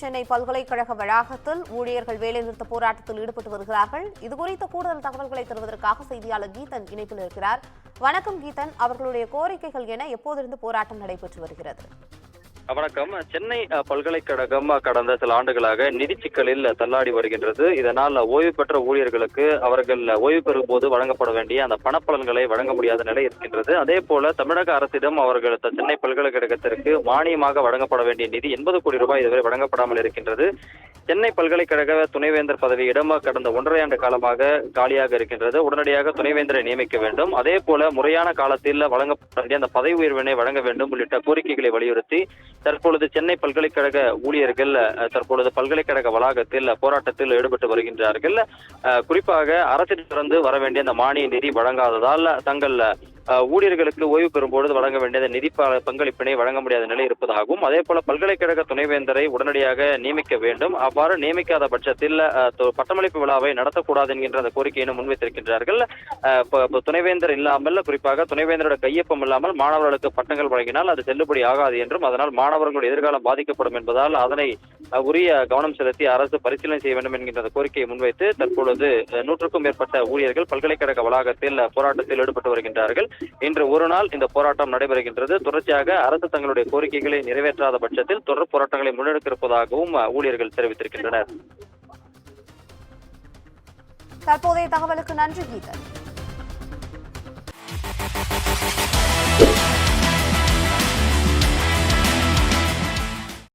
சென்னை பல்கலைக்கழக வளாகத்தில் ஊழியர்கள் வேலைநிறுத்த போராட்டத்தில் ஈடுபட்டு வருகிறார்கள். இதுகுறித்த கூடுதல் தகவல்களை தருவதற்காக செய்தியாளர் கீதன் இணைப்பில் இருக்கிறார். வணக்கம் கீதன், அவர்களுடைய கோரிக்கைகள் என எப்போதிருந்து போராட்டம் நடைபெற்று வருகிறது? வணக்கம். சென்னை பல்கலைக்கழகம் கடந்த சில ஆண்டுகளாக நிதி சிக்கலில் தள்ளாடி வருகின்றது. இதனால் ஓய்வு பெற்ற ஊழியர்களுக்கு அவர்கள் ஓய்வு பெறும் போது வழங்கப்பட வேண்டிய அந்த பணப்பலன்களை வழங்க முடியாத நிலை இருக்கின்றது. அதே போல தமிழக அரசிடம் அவர்கள் சென்னை பல்கலைக்கழகத்திற்கு மானியமாக வழங்கப்பட வேண்டிய நிதி 80 கோடி ரூபாய் இதுவரை வழங்கப்படாமல் இருக்கின்றது. சென்னை பல்கலைக்கழக துணைவேந்தர் பதவியிடம் கடந்த 1.5 ஆண்டு காலமாக காலியாக இருக்கின்றது. உடனடியாக துணைவேந்தரை நியமிக்க வேண்டும். அதே போல முறையான காலத்தில் வழங்கப்பட வேண்டிய அந்த பதவி உயர்வினை வழங்க வேண்டும் உள்ளிட்ட கோரிக்கைகளை வலியுறுத்தி தற்பொழுது சென்னை பல்கலைக்கழக ஊழியர்கள் தற்பொழுது பல்கலைக்கழக வளாகத்தில் போராட்டத்தில் ஈடுபட்டு வருகின்றார்கள். குறிப்பாக அரசிடமிருந்து வர வேண்டிய அந்த மானிய நிதி வழங்காததால் தங்கள் ஊழியர்களுக்கு ஓய்வு பெறும்போது வழங்க வேண்டிய நிதி பங்களிப்பினை வழங்க முடியாத நிலை இருப்பதாகவும், அதே போல பல்கலைக்கழக துணைவேந்தரை உடனடியாக நியமிக்க வேண்டும். அவ்வாறு நியமிக்காத பட்சத்தில் பட்டமளிப்பு விழாவை நடத்தக்கூடாது என்கின்ற அந்த கோரிக்கையை முன்வைத்திருக்கின்றார்கள். துணைவேந்தர் இல்லாமல், குறிப்பாக துணைவேந்தரோட கையொப்பம் இல்லாமல் மாணவர்களுக்கு பட்டங்கள் வழங்கினால் அது செல்லுபடி ஆகாது என்றும், அதனால் மாணவர்களுடைய எதிர்காலம் பாதிக்கப்படும் என்பதால் அதனை உரிய கவனம் செலுத்தி அரசு பரிசீலனை செய்ய வேண்டும் என்கின்ற கோரிக்கையை முன்வைத்து தற்பொழுது 100க்கும் மேற்பட்ட ஊழியர்கள் பல்கலைக்கழக வளாகத்தில் போராட்டத்தில் ஈடுபட்டு வருகின்றார்கள். இன்று ஒரு நாள் இந்த போராட்டம் நடைபெறுகின்றது. தொடர்ச்சியாக அரசு தங்களுடைய கோரிக்கைகளை நிறைவேற்றாத பட்சத்தில் தொடர் போராட்டங்களை முன்னெடுக்க இருப்பதாகவும் ஊழியர்கள் தெரிவித்திருக்கின்றனர். தற்போதைய தகவலுக்கு நன்றி கீதன்.